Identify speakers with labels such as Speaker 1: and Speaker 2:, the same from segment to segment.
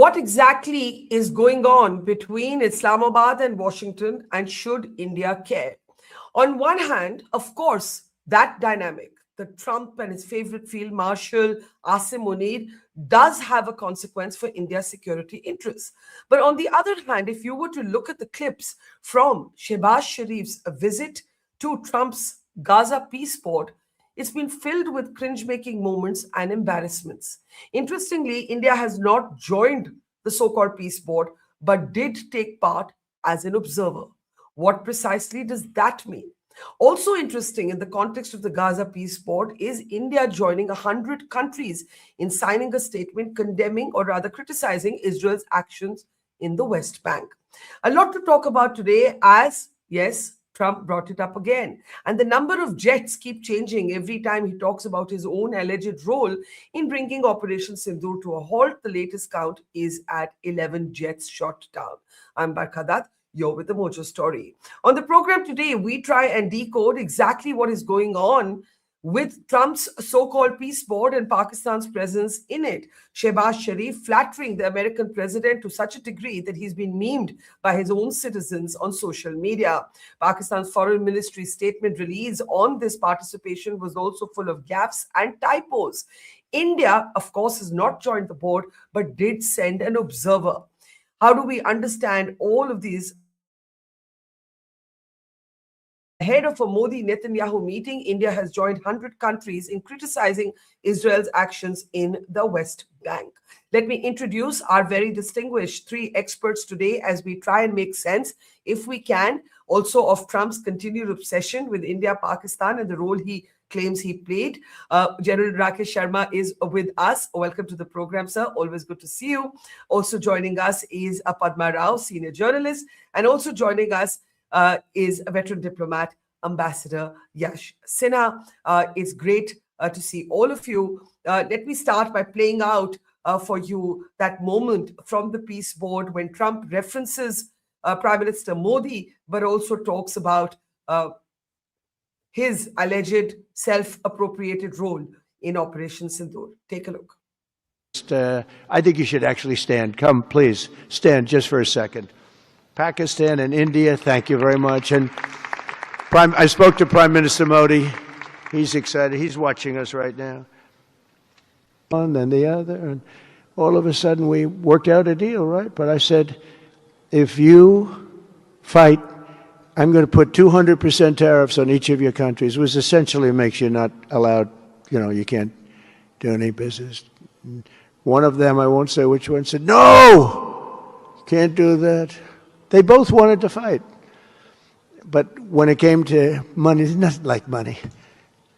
Speaker 1: What exactly is going on between Islamabad and Washington, and should India care? On one hand, of course, that dynamic, the Trump and his favorite field marshal, Asim Munir, does have a consequence for India's security interests. But on the other hand, if you were to look at the clips from Shehbaz Sharif's visit to Trump's Gaza peace port, it's been filled with cringe-making moments and embarrassments. Interestingly, India has not joined the so-called peace board, but did take part as an observer. What precisely does that mean? Also interesting in the context of the Gaza peace board is India joining 100 countries in signing a statement condemning, or rather criticizing, Israel's actions in the West Bank. A lot to talk about today, as, yes, Trump brought it up again. And the number of jets keep changing every time he talks about his own alleged role in bringing Operation Sindoor to a halt. The latest count is at 11 jets shot down. I'm Barkha Dutt. You're with the Mojo Story. On the program today, we try and decode exactly what is going on with Trump's so-called peace board and Pakistan's presence in it. Shehbaz Sharif flattering the American president to such a degree that he's been memed by his own citizens on social media. Pakistan's foreign ministry statement release on this participation was also full of gaffes and typos. India, of course, has not joined the board, but did send an observer. How do we understand all of these? Ahead of a Modi-Netanyahu meeting, India has joined 100 countries in criticizing Israel's actions in the West Bank. Let me introduce our very distinguished three experts today as we try and make sense, if we can, also of Trump's continued obsession with India, Pakistan, and the role he claims he played. General Rakesh Sharma is with us. Welcome to the program, sir. Always good to see you. Also joining us is Padma Rao, senior journalist, and also joining us is a veteran diplomat, Ambassador Yash Sinha. It's great to see all of you. Let me start by playing out for you that moment from the peace board when Trump references Prime Minister Modi, but also talks about his alleged self-appropriated role in Operation Sindoor. Take a look.
Speaker 2: I think you should actually stand. Come, please, stand just for a second. Pakistan and India, thank you very much. And I spoke to Prime Minister Modi. He's excited. He's watching us right now. One, then the other. And all of a sudden, we worked out a deal, right? But I said, if you fight, I'm going to put 200% tariffs on each of your countries, which essentially makes you not allowed, you can't do any business. One of them, I won't say which one, said, no, can't do that. They both wanted to fight. But when it came to money, it's nothing like money.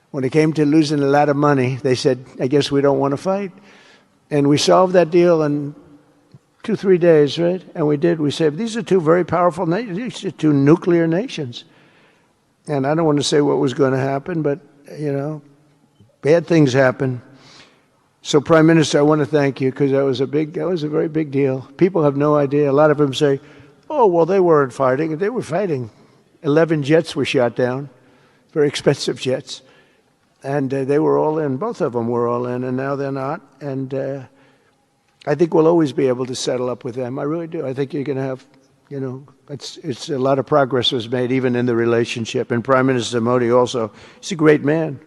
Speaker 2: When it came to losing a lot of money, they said, I guess we don't want to fight. And we solved that deal in 2-3 days, right? And we did. We said, these are two very powerful nations. These are two nuclear nations. And I don't want to say what was going to happen, but, bad things happen. So, Prime Minister, I want to thank you because that was a very big deal. People have no idea. A lot of them say, oh, well, they weren't fighting. They were fighting. 11 jets were shot down, very expensive jets. And they were all in. Both of them were all in, and now they're not. And I think we'll always be able to settle up with them. I really do. I think you're going to have, it's a lot of progress was made even in the relationship. And Prime Minister Modi also, he's a great man.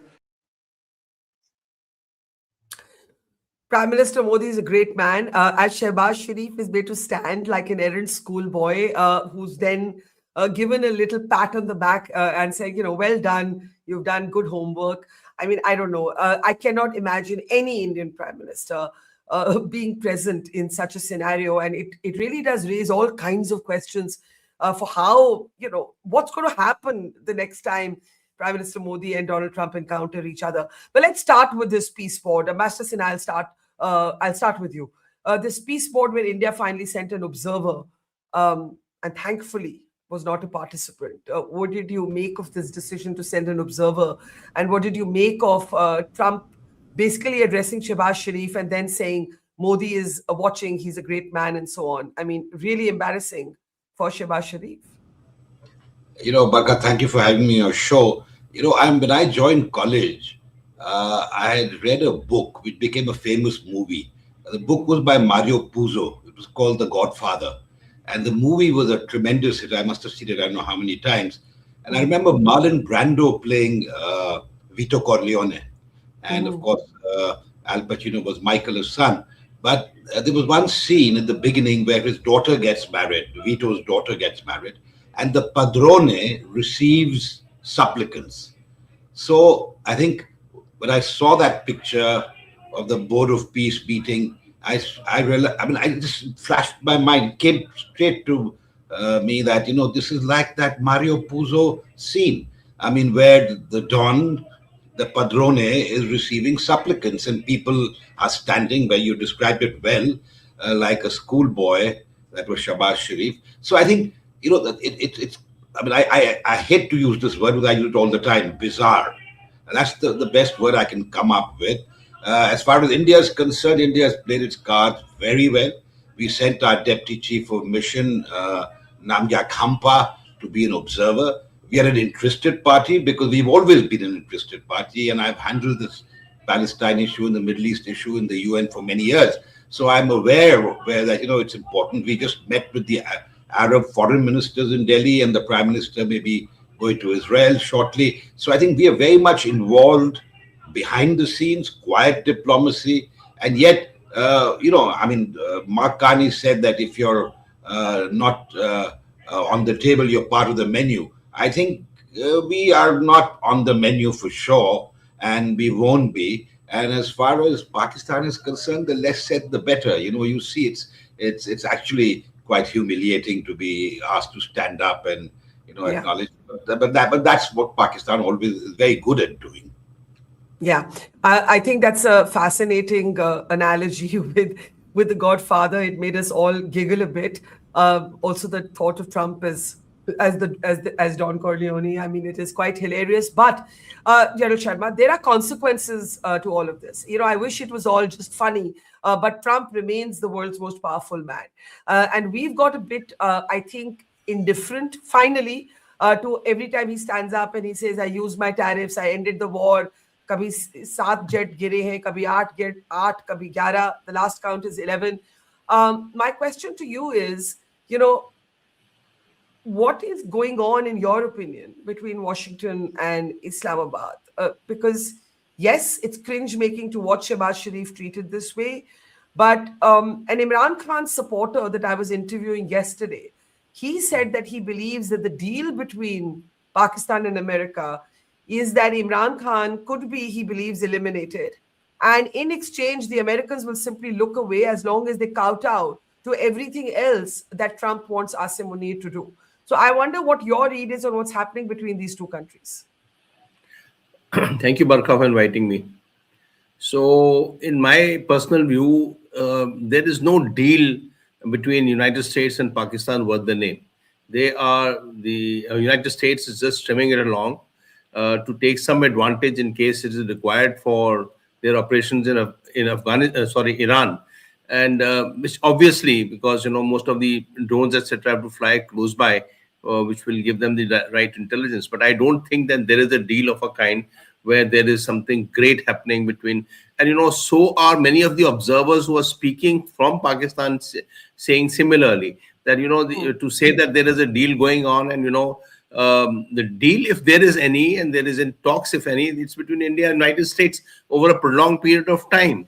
Speaker 1: Prime Minister Modi is a great man. As Shehbaz Sharif is made to stand like an errant schoolboy who's then given a little pat on the back and saying, well done, you've done good homework. I mean, I don't know. I cannot imagine any Indian Prime Minister being present in such a scenario. And it really does raise all kinds of questions for how, what's going to happen the next time Prime Minister Modi and Donald Trump encounter each other. But let's start with this peace board. Ambassador Sinha, I'll start with you. This peace board where India finally sent an observer and thankfully was not a participant. What did you make of this decision to send an observer? And what did you make of Trump basically addressing Shehbaz Sharif and then saying Modi is watching, he's a great man and so on? I mean, really embarrassing for Shehbaz Sharif.
Speaker 3: Barkha, thank you for having me on your show. When I joined college, I had read a book which became a famous movie. The book was by Mario Puzo. It was called The Godfather. And the movie was a tremendous hit. I must have seen it, I don't know how many times. And I remember Marlon Brando playing Vito Corleone. And of course, Al Pacino was Michael's son. But there was one scene at the beginning where his daughter gets married, Vito's daughter gets married, and the padrone receives supplicants. So I think when I saw that picture of the board of peace meeting, I realized, I mean, I just flashed my mind, came straight to me that, this is like that Mario Puzo scene. I mean, where the Don, the padrone, is receiving supplicants and people are standing where you described it well, like a schoolboy. That was Shehbaz Sharif. So I think, that it's, I mean, I hate to use this word, but I use it all the time, bizarre. And that's the best word I can come up with. As far as India is concerned, India has played its cards very well. We sent our deputy chief of mission, Namgya Khampa, to be an observer. We are an interested party because we've always been an interested party, and I've handled this Palestine issue and the Middle East issue in the UN for many years. So I'm aware that, it's important. We just met with the Arab foreign ministers in Delhi, and the Prime Minister may be going to Israel shortly. So I think we are very much involved behind the scenes, quiet diplomacy, and yet, Mark Carney said that if you're not on the table, you're part of the menu. I think we are not on the menu for sure, and we won't be. And as far as Pakistan is concerned, the less said, the better. You see, it's actually quite humiliating to be asked to stand up and acknowledge. But that's what Pakistan always is very good at doing.
Speaker 1: Yeah, I think that's a fascinating analogy with the Godfather. It made us all giggle a bit. Also, the thought of Trump as Don Corleone. I mean, it is quite hilarious. But General Sharma, there are consequences to all of this. I wish it was all just funny. But Trump remains the world's most powerful man, and we've got a bit, I think, indifferent finally to every time he stands up and he says, "I used my tariffs. I ended the war." Kabhi 7 jet gire hain, kabhi 8, kabhi 11. The last count is 11. My question to you is, what is going on, in your opinion, between Washington and Islamabad? Because, yes, it's cringe-making to watch Shehbaz Sharif treated this way. But an Imran Khan supporter that I was interviewing yesterday, he said that he believes that the deal between Pakistan and America is that Imran Khan could be, he believes, eliminated. And in exchange, the Americans will simply look away as long as they kowtow to everything else that Trump wants Asim Munir to do. So I wonder what your read is on what's happening between these two countries.
Speaker 4: Thank you, Barkha, for inviting me. So in my personal view, there is no deal between United States and Pakistan worth the name. The United States is just stringing it along to take some advantage in case it is required for their operations in Iran. And which obviously, because most of the drones etc. have to fly close by, which will give them the right intelligence. But I don't think that there is a deal of a kind where there is something great happening between. And so are many of the observers who are speaking from Pakistan saying similarly that to say that there is a deal going on, and the deal, if there is any, and there is in talks, if any, it's between India and United States over a prolonged period of time.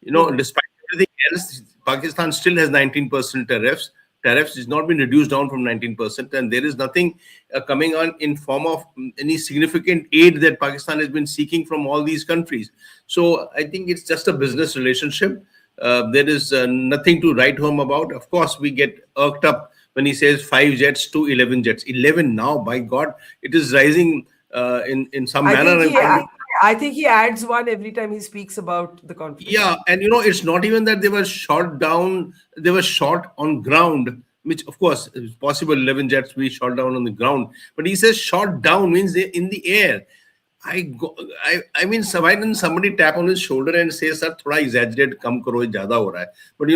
Speaker 4: Despite everything else, Pakistan still has 19% tariffs. Tariffs has not been reduced down from 19%, and there is nothing coming on in form of any significant aid that Pakistan has been seeking from all these countries. So I think it's just a business relationship. There is nothing to write home about. Of course, we get irked up when he says 5 jets to 11 jets. 11 now, by God, it is rising in some manner.
Speaker 1: I think he adds one every time he speaks about the conflict.
Speaker 4: Yeah, and it's not even that they were shot down, they were shot on ground, which of course is possible 11 jets be shot down on the ground. But he says shot down means they're in the air. I mean, why didn't somebody tap on his shoulder and say, "Sir, thoda exaggerate, kam karo, zyada ho raha hai." But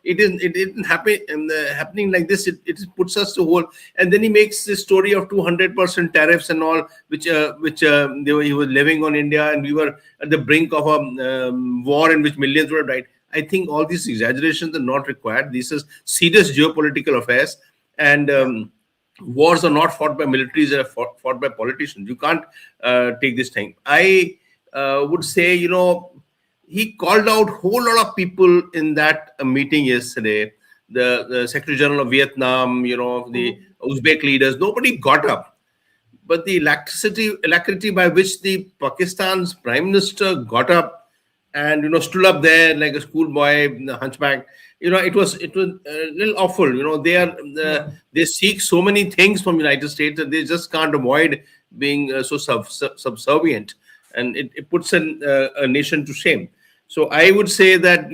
Speaker 4: it didn't happen, and happening like this, it puts us to whole. And then he makes this story of 200% tariffs and all, which he was levying on India, and we were at the brink of a war in which millions would have died. I think all these exaggerations are not required. This is serious geopolitical affairs, and wars are not fought by militaries; they are fought by politicians. You can't take this thing. I would say, he called out whole lot of people in that meeting yesterday. The Secretary General of Vietnam, the Uzbek leaders. Nobody got up, but the alacrity by which the Pakistan's Prime Minister got up and stood up there like a schoolboy, hunchback. It was a little awful. They seek so many things from United States that they just can't avoid being so subservient, and it puts a nation to shame. So I would say that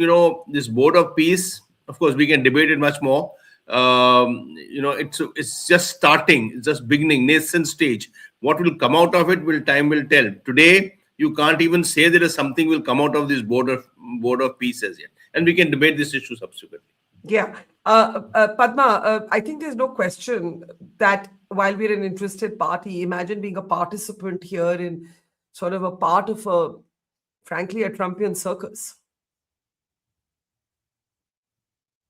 Speaker 4: this board of peace, of course, we can debate it much more. It's just starting, it's just beginning, nascent stage. What will come out of it, time will tell. Today, you can't even say there is something will come out of this board of peace as yet, and we can debate this issue subsequently.
Speaker 1: Yeah, Padma, I think there's no question that while we're an interested party, imagine being a participant here in sort of a part of frankly, a Trumpian circus.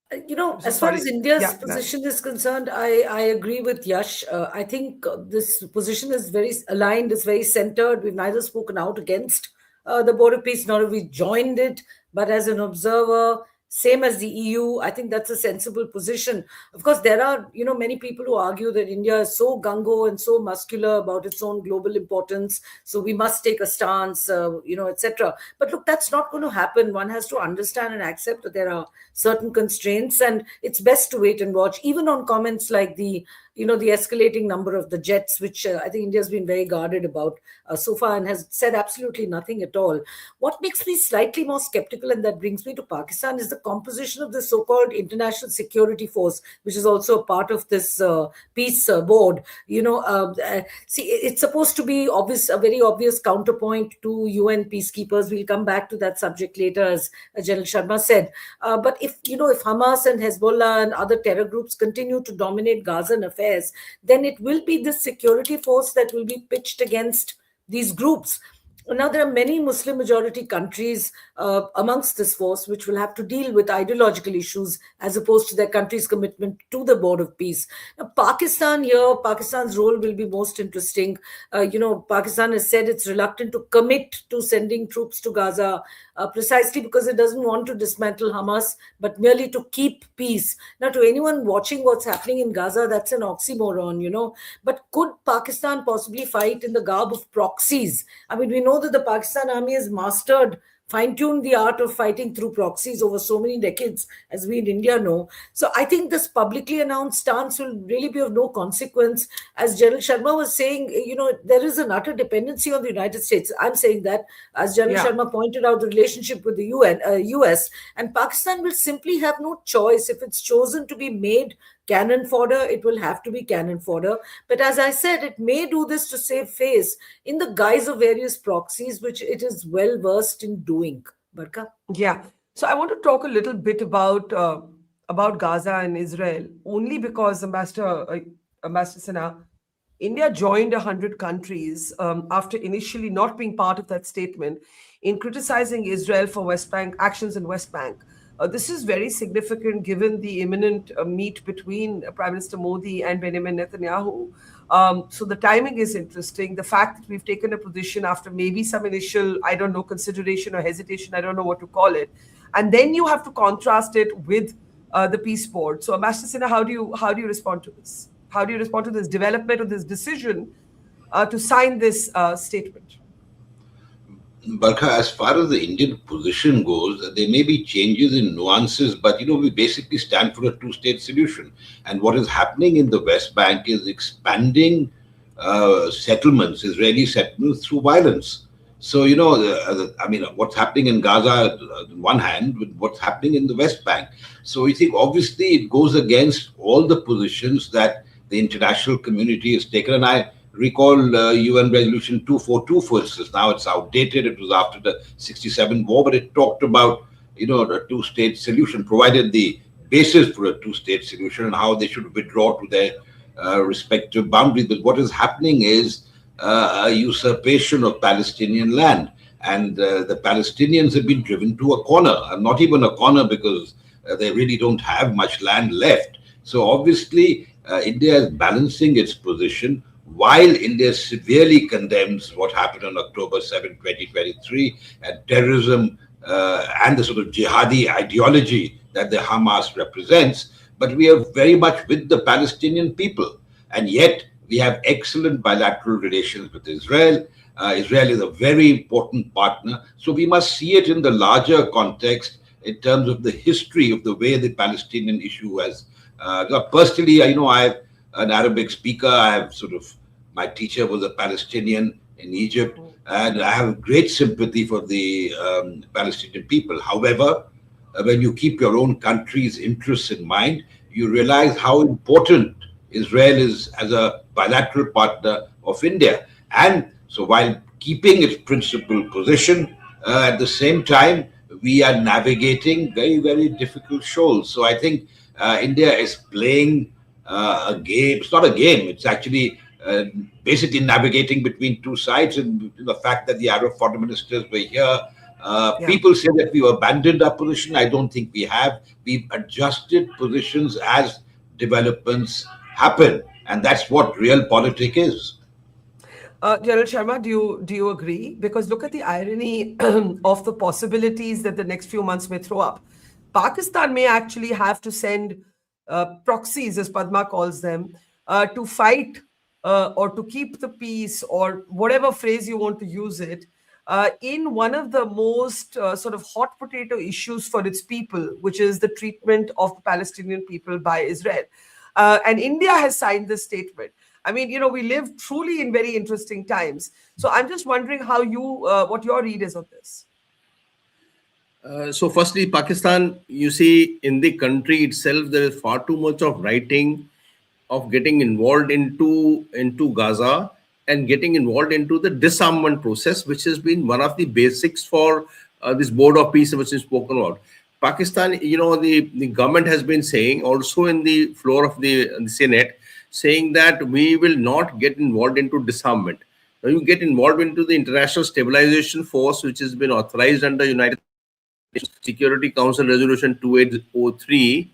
Speaker 5: As far as India's position is concerned, I agree with Yash. I think this position is very aligned, is very centered. We've neither spoken out against the Board of Peace, nor have we joined it, but as an observer, same as the EU, I think that's a sensible position. Of course, there are, many people who argue that India is so gung-ho and so muscular about its own global importance, so we must take a stance, etc. But look, that's not going to happen. One has to understand and accept that there are certain constraints, and it's best to wait and watch, even on comments like the escalating number of the jets, which I think India has been very guarded about so far and has said absolutely nothing at all. What makes me slightly more skeptical, and that brings me to Pakistan, is the composition of the so-called International Security Force, which is also a part of this peace board. It's supposed to be a very obvious counterpoint to UN peacekeepers. We'll come back to that subject later, as General Sharma said. But if Hamas and Hezbollah and other terror groups continue to dominate Gazan affairs, then it will be this security force that will be pitched against these groups. Now, there are many Muslim majority countries amongst this force which will have to deal with ideological issues as opposed to their country's commitment to the Board of Peace. Now, Pakistan's role will be most interesting. Pakistan has said it's reluctant to commit to sending troops to Gaza precisely because it doesn't want to dismantle Hamas, but merely to keep peace. Now, to anyone watching what's happening in Gaza, that's an oxymoron, But could Pakistan possibly fight in the garb of proxies? I mean, we know that the Pakistan army has fine-tuned the art of fighting through proxies over so many decades, as we in India know. So I think this publicly announced stance will really be of no consequence. As General Sharma was saying, there is an utter dependency on the United States. I'm saying that, as General Sharma pointed out, the relationship with the US, and Pakistan will simply have no choice. If it's chosen to be made cannon fodder, it will have to be cannon fodder. But as I said, it may do this to save face in the guise of various proxies, which it is well versed in doing. Barkha?
Speaker 1: Yeah. So I want to talk a little bit about Gaza and Israel, only because Ambassador Sinha, India joined 100 countries after initially not being part of that statement in criticizing Israel for West Bank actions in West Bank. This is very significant given the imminent meet between Prime Minister Modi and Benjamin Netanyahu. So the timing is interesting. The fact that we've taken a position after maybe some initial, consideration or hesitation, I don't know what to call it. And then you have to contrast it with the peace board. So Ambassador Sinha, how do you respond to this? How do you respond to this development or this decision to sign this statement?
Speaker 3: Barkha, as far as the Indian position goes, there may be changes in nuances, but we basically stand for a two-state solution. And what is happening in the West Bank is expanding settlements, Israeli settlements, through violence. So, what's happening in Gaza on one hand, with what's happening in the West Bank. So we think obviously it goes against all the positions that the international community has taken. And I recall UN Resolution 242, for instance. Now it's outdated. It was after the 1967 war, but it talked about, a two-state solution, provided the basis for a two-state solution and how they should withdraw to their respective boundaries. But what is happening is a usurpation of Palestinian land. and the Palestinians have been driven to a corner, and not even a corner because they really don't have much land left. So obviously, India is balancing its position. While India severely condemns what happened on October 7, 2023, and terrorism and the sort of jihadi ideology that the Hamas represents, but we are very much with the Palestinian people. And yet, we have excellent bilateral relations with Israel. Israel is a very important partner. So we must see it in the larger context in terms of the history of the way the Palestinian issue has. Personally, I'm an Arabic speaker. My teacher was a Palestinian in Egypt, and I have great sympathy for the Palestinian people. However, when you keep your own country's interests in mind, you realize how important Israel is as a bilateral partner of India. And so while keeping its principal position, at the same time, we are navigating very, very difficult shoals. So I think India is playing a game. It's not a game. It's actually basically navigating between two sides. And the fact that the Arab foreign ministers were here, people say that we've abandoned our position. I don't think we have. We've adjusted positions as developments happen. And that's what real politics is.
Speaker 1: General Sharma, do you agree? Because look at the irony of the possibilities that the next few months may throw up. Pakistan may actually have to send proxies, as Padma calls them, to fight or to keep the peace, or whatever phrase you want to use it, in one of the most sort of hot potato issues for its people, which is the treatment of the Palestinian people by Israel. And India has signed this statement. I mean, we live truly in very interesting times. So I'm just wondering how what your read is on this.
Speaker 4: So firstly, Pakistan, you see, in the country itself, there is far too much of writing of getting involved into Gaza and getting involved into the disarmament process, which has been one of the basics for this Board of Peace, which is spoken about. Pakistan, the government has been saying, also in the floor of the Senate, saying that we will not get involved into disarmament. Now you get involved into the International Stabilization Force, which has been authorized under United Nations Security Council Resolution 2803,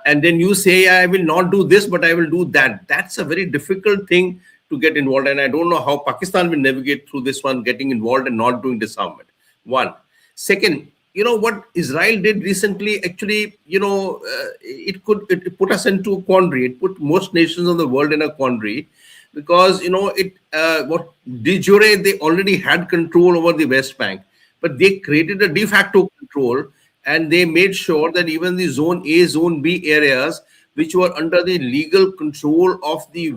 Speaker 4: and then you say, I will not do this, but I will do that. That's a very difficult thing to get involved, and I don't know how Pakistan will navigate through this one, getting involved and not doing disarmament. One. Second, what Israel did recently, actually, it put us into a quandary. It put most nations of the world in a quandary, because, what de jure, they already had control over the West Bank, but they created a de facto control, and they made sure that even the Zone A, Zone B areas, which were under the legal control of the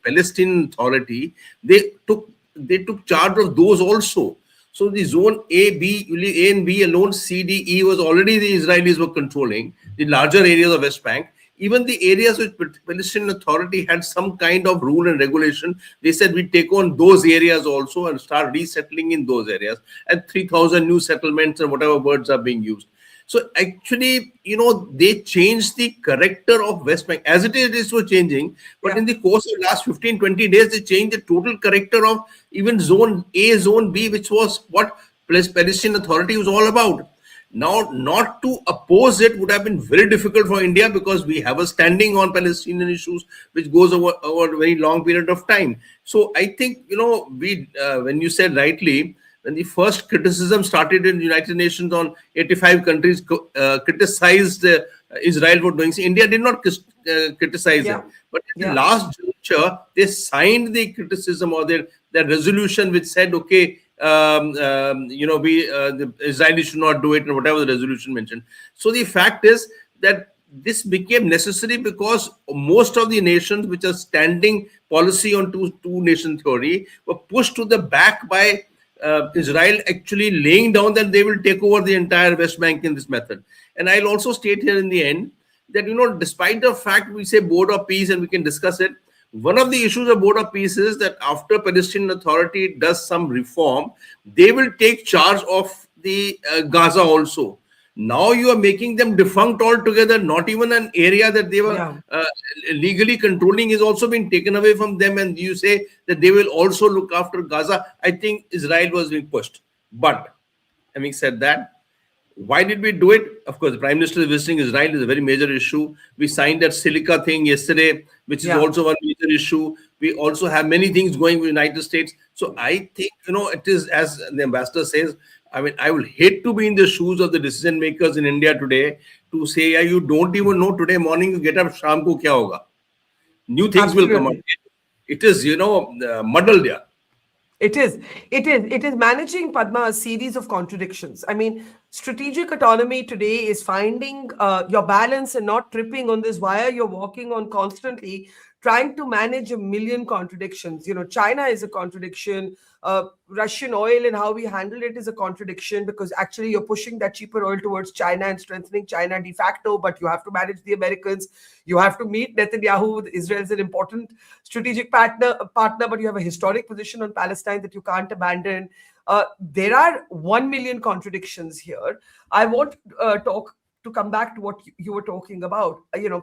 Speaker 4: Palestinian Authority, they took charge of those also. So the Zone A and B alone, C, D, E was already the Israelis were controlling the larger areas of West Bank. Even the areas which Palestinian Authority had some kind of rule and regulation, they said we take on those areas also and start resettling in those areas. And 3,000 new settlements and whatever words are being used. So actually, they changed the character of West Bank. As it was changing. But in the course of the last 15, 20 days, they changed the total character of even Zone A, Zone B, which was what Palestinian Authority was all about. Now, not to oppose it would have been very difficult for India, because we have a standing on Palestinian issues, which goes over a very long period of time. So I think, when you said rightly, when the first criticism started in the United Nations on 85 countries criticized Israel for doing so, India did not criticize it. But in the last juncture, they signed the criticism or their resolution, which said, okay, the Israelis should not do it, and whatever the resolution mentioned. So the fact is that this became necessary because most of the nations which are standing policy on two-nation theory were pushed to the back by Israel actually laying down that they will take over the entire West Bank in this method. And I'll also state here in the end that, despite the fact we say Board of Peace and we can discuss it, one of the issues of Board of Peace is that after Palestinian Authority does some reform, they will take charge of the Gaza also. Now you are making them defunct altogether. Not even an area that they were legally controlling is also being taken away from them. And you say that they will also look after Gaza. I think Israel was being pushed. But having said that, why did we do it? Of course, the Prime Minister is visiting Israel is a very major issue. We signed that silica thing yesterday, which is also one major issue. We also have many things going with the United States. So I think, it is, as the ambassador says, I mean, I will hate to be in the shoes of the decision makers in India today to say, yeah, you don't even know today morning you get up, sham ko kya hoga. New things will come up. It is, muddled there.
Speaker 1: It is. It is managing, Padma, a series of contradictions. I mean, strategic autonomy today is finding your balance and not tripping on this wire you're walking on constantly, trying to manage a million contradictions. China is a contradiction. Russian oil and how we handle it is a contradiction, because actually you're pushing that cheaper oil towards China and strengthening China de facto, but you have to manage the Americans. You have to meet Netanyahu. Israel is an important strategic partner, but you have a historic position on Palestine that you can't abandon. There are 1 million contradictions here. I want to come back to what you were talking about.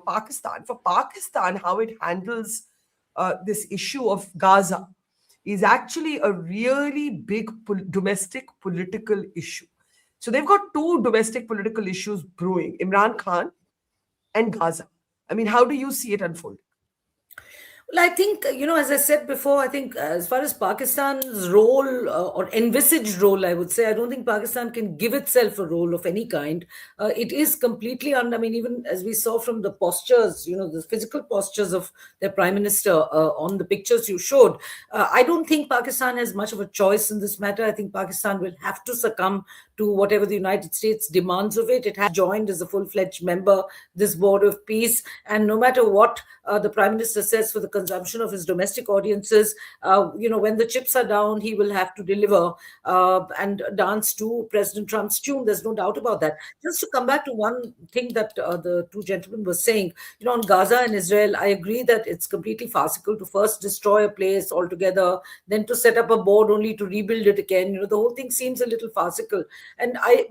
Speaker 1: Pakistan. For Pakistan, how it handles this issue of Gaza is actually a really big domestic political issue. So they've got two domestic political issues brewing: Imran Khan and Gaza. I mean, how do you see it unfold?
Speaker 5: Well, I think, as I said before, I think as far as Pakistan's role or envisaged role, I would say, I don't think Pakistan can give itself a role of any kind. It is completely I mean, even as we saw from the postures, the physical postures of their Prime Minister on the pictures you showed, I don't think Pakistan has much of a choice in this matter. I think Pakistan will have to succumb to whatever the United States demands of it. It has joined as a full-fledged member this board of peace. And no matter what the Prime Minister says for the consumption of his domestic audiences, when the chips are down, he will have to deliver and dance to President Trump's tune. There's no doubt about that. Just to come back to one thing that the two gentlemen were saying, on Gaza and Israel, I agree that it's completely farcical to first destroy a place altogether, then to set up a board only to rebuild it again. The whole thing seems a little farcical.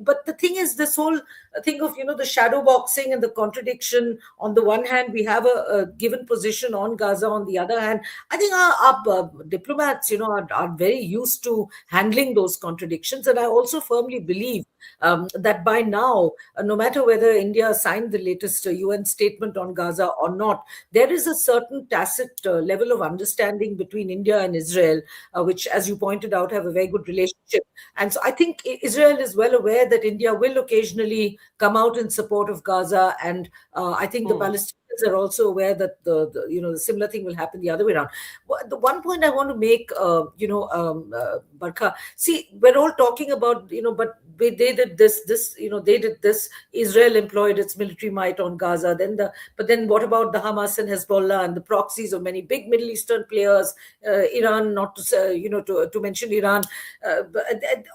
Speaker 5: But the thing is, this whole thing of, the shadow boxing and the contradiction. On the one hand, we have a given position on Gaza. On the other hand, I think our diplomats, are very used to handling those contradictions. And I also firmly believe that by now, no matter whether India signed the latest UN statement on Gaza or not, there is a certain tacit level of understanding between India and Israel, which, as you pointed out, have a very good relationship. And so I think Israel is well aware that India will occasionally come out in support of Gaza. And I think the Palestinians are also aware that the similar thing will happen the other way around. The one point I want to make, Barkha, see, we're all talking about, but they did this, they did this. Israel employed its military might on Gaza. But then what about the Hamas and Hezbollah and the proxies of many big Middle Eastern players, Iran, not to say, to mention Iran,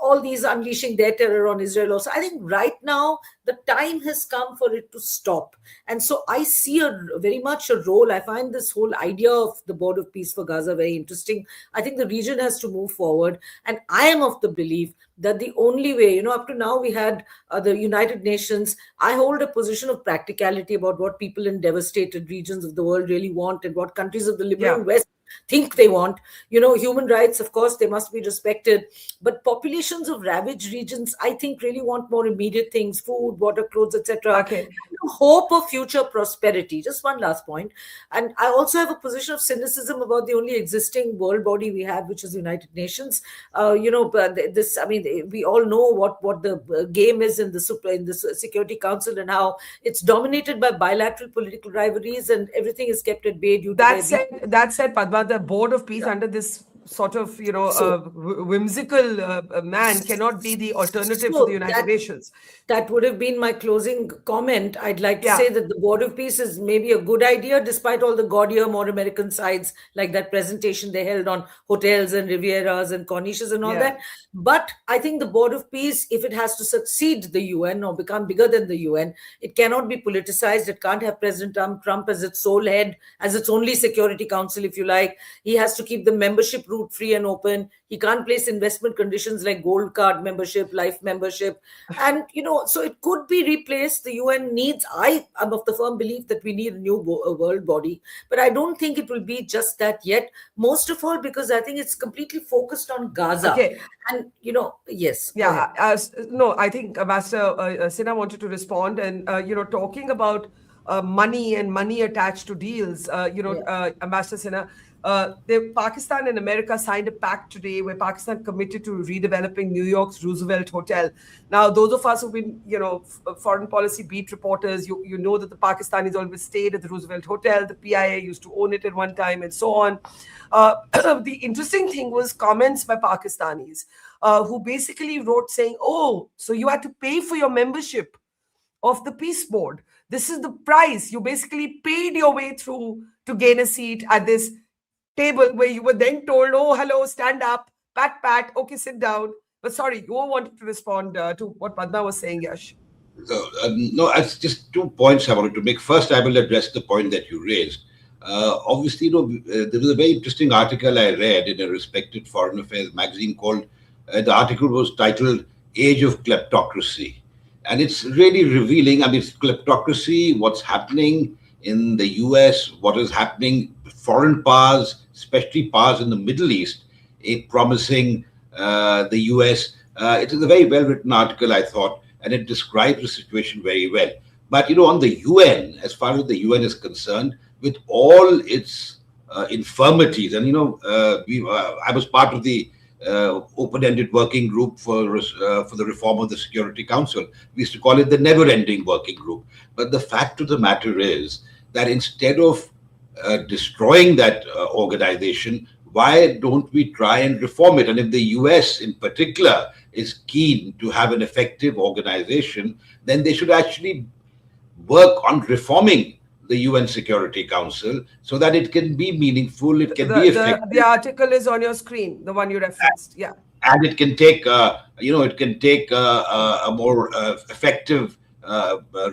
Speaker 5: all these unleashing their terror on Israel also. I think right now the time has come for it to stop. And so I see very much a role. I find this whole idea of the Board of Peace for Gaza very interesting. I think the region has to move forward. And I am of the belief that the only way, up to now we had the United Nations. I hold a position of practicality about what people in devastated regions of the world really want and what countries of the liberal West think they want. Human rights, of course, they must be respected. But populations of ravaged regions, I think, really want more immediate things: food, water, clothes, etc.
Speaker 1: Okay.
Speaker 5: Hope of future prosperity. Just one last point. And I also have a position of cynicism about the only existing world body we have, which is the United Nations. We all know what the game is in the Security Council and how it's dominated by bilateral political rivalries, and everything is kept at bay due to
Speaker 1: that said, Padma, the Board of Peace under this sort of, whimsical man cannot be the alternative to the United Nations.
Speaker 5: That would have been my closing comment. I'd like to say that the Board of Peace is maybe a good idea, despite all the gaudier, more American sides, like that presentation they held on hotels and Rivieras and Corniches and all that. But I think the Board of Peace, if it has to succeed the UN or become bigger than the UN, it cannot be politicized. It can't have President Trump as its sole head, as its only Security Council, if you like. He has to keep the membership recruit free and open. He can't place investment conditions like gold card membership, life membership. And, so it could be replaced. The UN needs, I am of the firm belief that we need a new world body. But I don't think it will be just that yet. Most of all, because I think it's completely focused on Gaza.
Speaker 1: Okay.
Speaker 5: And, yes.
Speaker 1: Yeah. No, I think Ambassador Sinha wanted to respond. And, talking about money and money attached to deals, Ambassador Sinha, Pakistan and America signed a pact today where Pakistan committed to redeveloping New York's Roosevelt Hotel. Now, those of us who've been, foreign policy beat reporters, you know that the Pakistanis always stayed at the Roosevelt Hotel. The PIA used to own it at one time and so on. The interesting thing was comments by Pakistanis who basically wrote saying, oh, so you had to pay for your membership of the Peace Board. This is the price. You basically paid your way through to gain a seat at this table where you were then told, oh, hello, stand up, pat, okay, sit down. But sorry, you wanted to respond to what Padma was saying, Yash.
Speaker 3: So, no, it's just 2 points I wanted to make. First, I will address the point that you raised. Obviously, there was a very interesting article I read in a respected foreign affairs magazine called, the article was titled Age of Kleptocracy. And it's really revealing, I mean, it's kleptocracy, what's happening in the US, what is happening, foreign powers, especially powers in the Middle East, promising the US. It is a very well-written article, I thought, and it describes the situation very well. But, on the UN, as far as the UN is concerned, with all its infirmities, and, I was part of the open-ended working group for the reform of the Security Council. We used to call it the never-ending working group. But the fact of the matter is that instead of destroying that organization, why don't we try and reform it? And if the US in particular is keen to have an effective organization, then they should actually work on reforming the UN Security Council so that it can be meaningful, it can be effective.
Speaker 1: The article is on your screen, the one you referenced, yeah.
Speaker 3: And it can take, it can take a more effective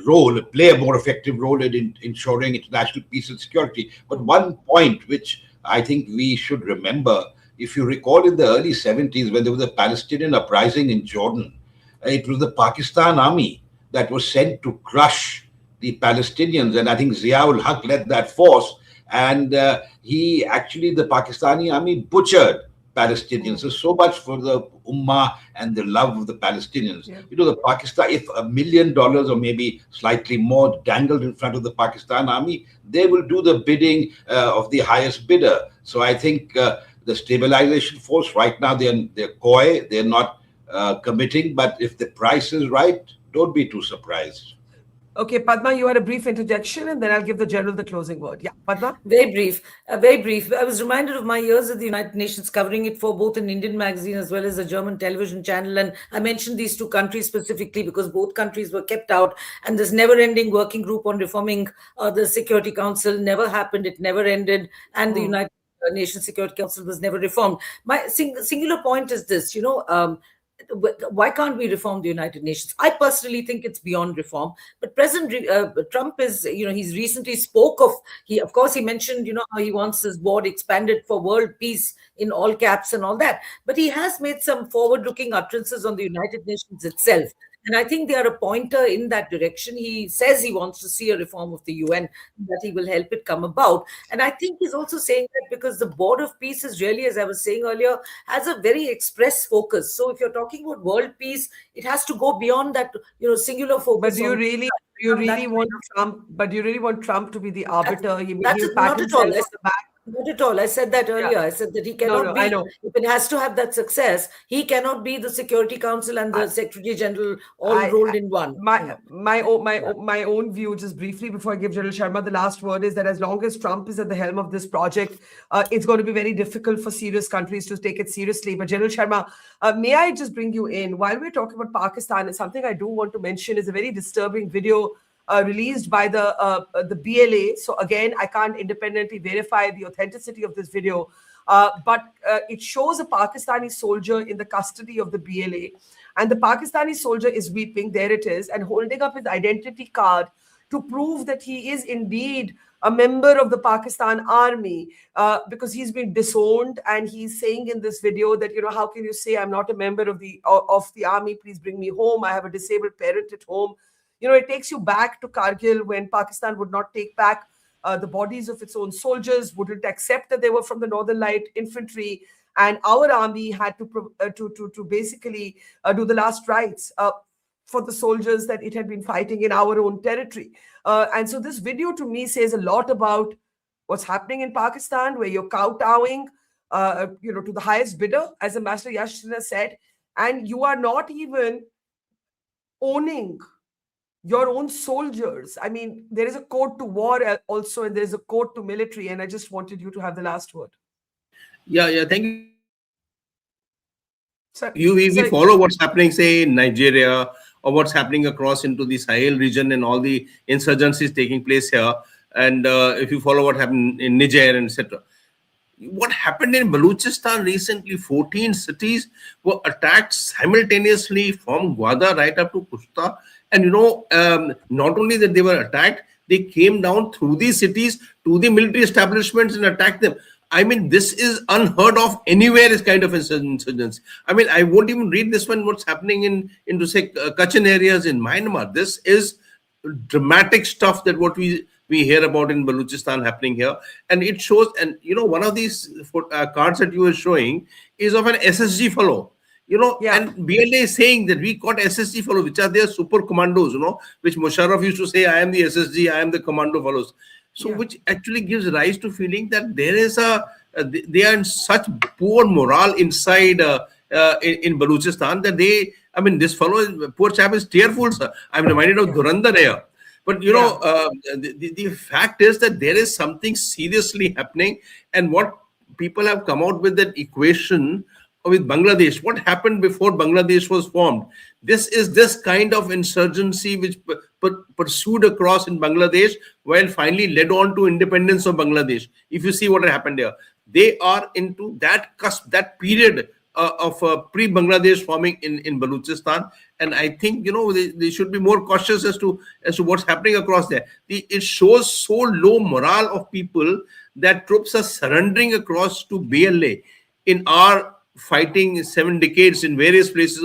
Speaker 3: role, play a more effective role in ensuring international peace and security. But one point which I think we should remember, if you recall in the early 70s when there was a Palestinian uprising in Jordan, it was the Pakistan army that was sent to crush the Palestinians, and I think Zia-ul-Haq led that force, and the Pakistani army butchered Palestinians. So much for the Ummah and the love of the Palestinians. Yeah. The Pakistan, if $1 million or maybe slightly more dangled in front of the Pakistan army, they will do the bidding of the highest bidder. So I think the stabilization force right now, they're coy, they're not committing, but if the price is right, don't be too surprised.
Speaker 1: Okay, Padma, you had a brief interjection, and then I'll give the general the closing word. Yeah, Padma?
Speaker 5: Very brief. Very brief. I was reminded of my years at the United Nations, covering it for both an Indian magazine as well as a German television channel. And I mentioned these two countries specifically because both countries were kept out. And this never-ending working group on reforming the Security Council never happened. It never ended. And the United Nations Security Council was never reformed. My singular point is this, why can't we reform the United Nations? I personally think it's beyond reform. But President Trump is, he's recently spoke of, he mentioned, how he wants his board expanded for world peace in all caps and all that. But he has made some forward-looking utterances on the United Nations itself. And I think they are a pointer in that direction. He says he wants to see a reform of the UN, that he will help it come about. And I think he's also saying that because the Board of Peace is really, as I was saying earlier, has a very express focus. So if you're talking about world peace, it has to go beyond that, singular focus.
Speaker 1: But do you really want Trump to be the arbiter?
Speaker 5: Not at all. Not at all. I said that earlier. Yeah. I said that he cannot be, if it has to have that success, he cannot be the Security Council and the Secretary General rolled in one.
Speaker 1: My own view, just briefly before I give General Sharma the last word, is that as long as Trump is at the helm of this project, it's going to be very difficult for serious countries to take it seriously. But General Sharma, may I just bring you in? While we're talking about Pakistan, and something I do want to mention is a very disturbing video released by the BLA. So again, I can't independently verify the authenticity of this video, but it shows a Pakistani soldier in the custody of the BLA, and the Pakistani soldier is weeping, there it is, and holding up his identity card to prove that he is indeed a member of the Pakistan army, because he's been disowned, and he's saying in this video that, how can you say I'm not a member of the army? Please bring me home. I have a disabled parent at home. It takes you back to Kargil, when Pakistan would not take back the bodies of its own soldiers, wouldn't accept that they were from the Northern Light Infantry, and our army had to basically do the last rites for the soldiers that it had been fighting in our own territory. And so this video to me says a lot about what's happening in Pakistan, where you're kowtowing, to the highest bidder, as Ambassador Yash Sinha said, and you are not even owning your own soldiers. I mean, there is a code to war also, and there is a code to military, and I just wanted you to have the last word.
Speaker 4: Yeah, thank you. We follow what's happening, say, in Nigeria, or what's happening across into the Sahel region and all the insurgencies taking place here. And if you follow what happened in Niger, etc. What happened in Balochistan recently, 14 cities were attacked simultaneously from Gwada right up to Kushta. And, not only that they were attacked, they came down through these cities to the military establishments and attacked them. I mean, this is unheard of anywhere, this kind of insurgency. I mean, I won't even read this one, what's happening into say, Kachin areas in Myanmar. This is dramatic stuff that what we hear about in Balochistan happening here. And it shows, and, one of these cards that you were showing is of an SSG fellow. And BLA is saying that we got SSG fellows, which are their super commandos, which Musharraf used to say, I am the SSG, I am the commando fellows. So, which actually gives rise to feeling that there is they are in such poor morale inside in Balochistan that this fellow, poor chap, is tearful, sir. I'm reminded of Dhurandhar here. But, the fact is that there is something seriously happening, and what people have come out with that equation with Bangladesh. What happened before Bangladesh was formed? This is this kind of insurgency which pursued across in Bangladesh, while finally led on to independence of Bangladesh. If you see what happened here, they are into that cusp, that period of pre-Bangladesh forming in Balochistan. And I think, they should be more cautious as to what's happening across there. It shows so low morale of people that troops are surrendering across to BLA in our fighting 7 decades in various places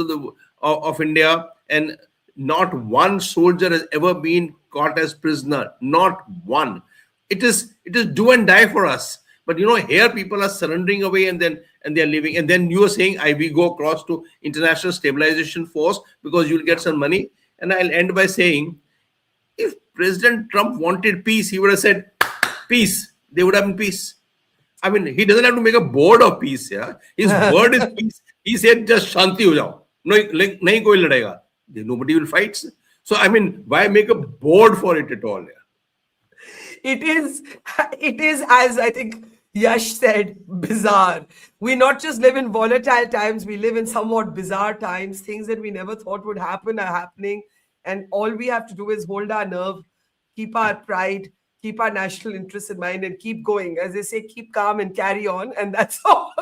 Speaker 4: of India, and not one soldier has ever been caught as prisoner. Not one. It is do and die for us. But here people are surrendering away, and they are leaving. And then you are saying, we go across to International Stabilization Force because you'll get some money. And I'll end by saying, if President Trump wanted peace, he would have said peace. There would have been peace. I mean, he doesn't have to make a board of peace. Yeah, his word is peace. He said, just shanti ho jao. Nahi koi ladega. Nobody will fight. So, I mean, why make a board for it at all? Yeah?
Speaker 1: It is, as I think Yash said, bizarre. We not just live in volatile times, we live in somewhat bizarre times. Things that we never thought would happen are happening. And all we have to do is hold our nerve, keep our pride, keep our national interests in mind, and keep going. As they say, keep calm and carry on. And that's all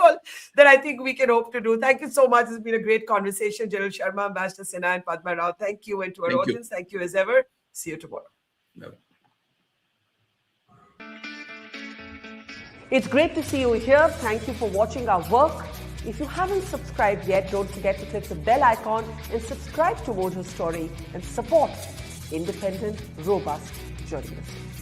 Speaker 1: that I think we can hope to do. Thank you so much. It's been a great conversation. General Sharma, Ambassador Sinha, and Padma Rao. Thank you. And to our audience, thank you as ever. See you tomorrow.
Speaker 4: No.
Speaker 6: It's great to see you here. Thank you for watching our work. If you haven't subscribed yet, don't forget to click the bell icon and subscribe to Mojo Story and support independent, robust journalism.